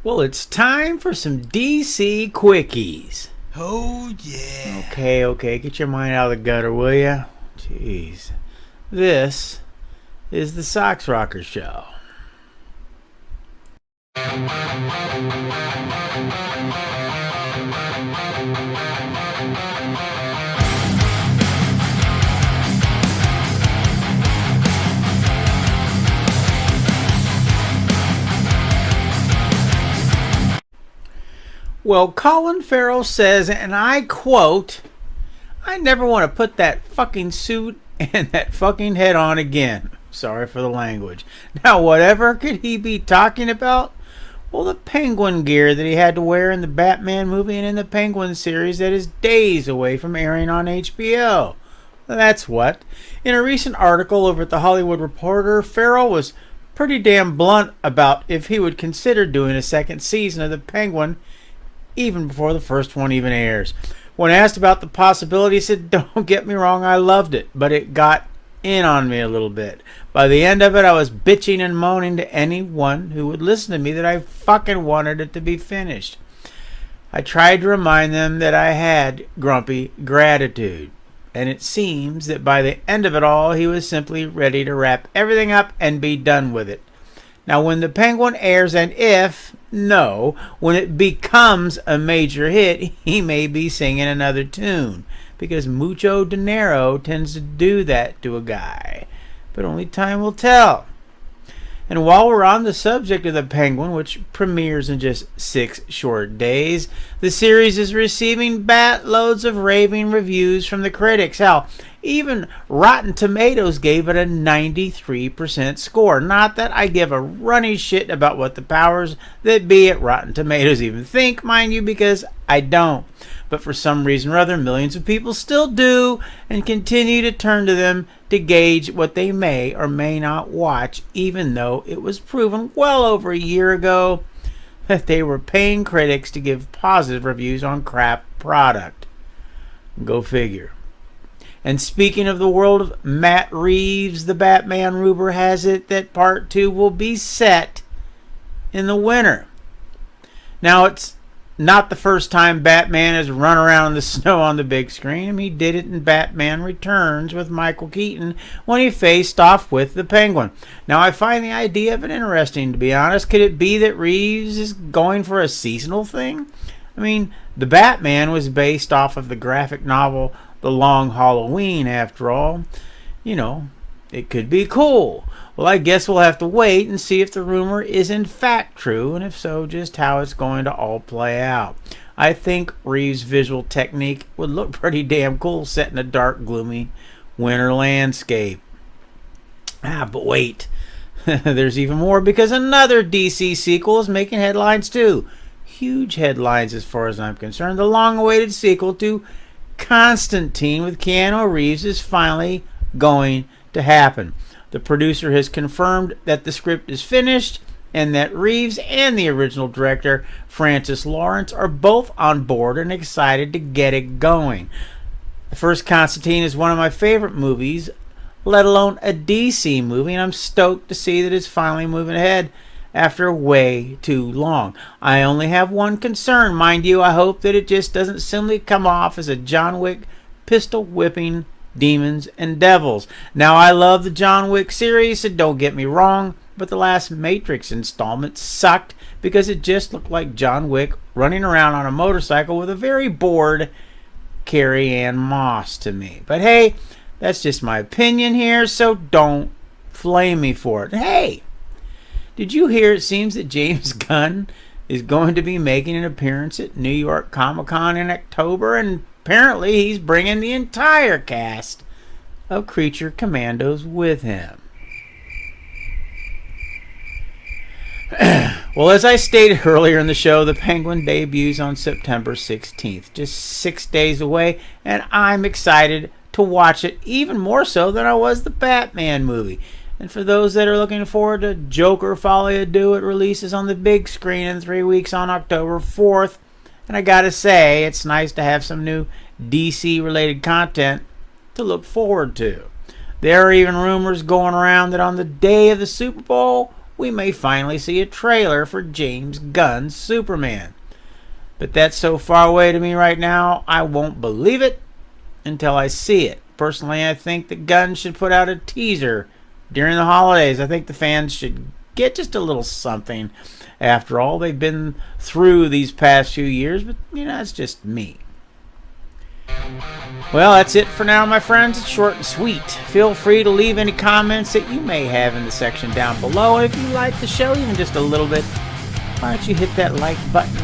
Well, it's time for some DC quickies. Oh, yeah. Okay, get your mind out of the gutter, will ya? Jeez. This is the Sox Rocker Show. Well, Collin Farrel says, and I quote, "I never want to put that fucking suit and that fucking head on again." Sorry for the language. Now, whatever could he be talking about? Well, the Penguin gear that he had to wear in the Batman movie and in the Penguin series that is days away from airing on HBO. That's what. In a recent article over at The Hollywood Reporter, Farrell was pretty damn blunt about if he would consider doing a second season of the Penguin even before the first one even airs. When asked about the possibility, he said, "Don't get me wrong, I loved it, but it got in on me a little bit. By the end of it, I was bitching and moaning to anyone who would listen to me that I fucking wanted it to be finished. I tried to remind them that I had grumpy gratitude. And it seems that by the end of it all, he was simply ready to wrap everything up and be done with it. Now, when the Penguin airs, and when it becomes a major hit, he may be singing another tune, because mucho dinero tends to do that to a guy. But only time will tell. And while we're on the subject of the Penguin, which premieres in just 6 short days, the series is receiving batloads of raving reviews from the critics. Hell, even Rotten Tomatoes gave it a 93% score. Not that I give a runny shit about what the powers that be at Rotten Tomatoes even think, mind you, because I don't. But for some reason or other, millions of people still do and continue to turn to them to gauge what they may or may not watch, even though it was proven well over a year ago that they were paying critics to give positive reviews on crap product. Go figure. And speaking of the world of Matt Reeves, the Batman rumor has it that Part 2 will be set in the winter. Now, it's not the first time Batman has run around in the snow on the big screen. I mean, he did it in Batman Returns with Michael Keaton when he faced off with the Penguin. Now, I find the idea of it interesting, to be honest. Could it be that Reeves is going for a seasonal thing? I mean, the Batman was based off of the graphic novel The Long Halloween, after all. You know, it could be cool. Well, I guess we'll have to wait and see if the rumor is in fact true, and if so, just how it's going to all play out. I think Reeves' visual technique would look pretty damn cool set in a dark, gloomy winter landscape. But wait. There's even more, because another DC sequel is making headlines too. Huge headlines as far as I'm concerned. The long-awaited sequel to Constantine with Keanu Reeves is finally going to happen. The producer has confirmed that the script is finished and that Reeves and the original director, Francis Lawrence, are both on board and excited to get it going. The first Constantine is one of my favorite movies, let alone a DC movie, and I'm stoked to see that it's finally moving ahead after way too long. I only have one concern, mind you. I hope that it just doesn't simply come off as a John Wick pistol whipping demons and devils. Now, I love the John Wick series, so don't get me wrong, but the last Matrix installment sucked because it just looked like John Wick running around on a motorcycle with a very bored Carrie-Anne Moss to me. But hey, that's just my opinion here, so don't flame me for it. Hey, did you hear it seems that James Gunn is going to be making an appearance at New York Comic Con in October, and apparently he's bringing the entire cast of Creature Commandos with him. Well, as I stated earlier in the show, the Penguin debuts on September 16th, just 6 days away, and I'm excited to watch it even more so than I was the Batman movie. And for those that are looking forward to Joker Folie à Deux, it releases on the big screen in 3 weeks on October 4th. And I gotta say, it's nice to have some new DC-related content to look forward to. There are even rumors going around that on the day of the Super Bowl, we may finally see a trailer for James Gunn's Superman. But that's so far away to me right now, I won't believe it until I see it. Personally, I think that Gunn should put out a teaser during the holidays. I think the fans should get just a little something after all they've been through these past few years, but it's just me. Well, that's it for now, my friends. It's short and sweet. Feel free to leave any comments that you may have in the section down below. And if you like the show even just a little bit, why don't you hit that like button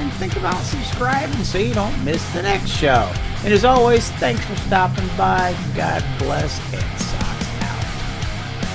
and think about subscribing so you don't miss the next show. And as always, thanks for stopping by. God bless and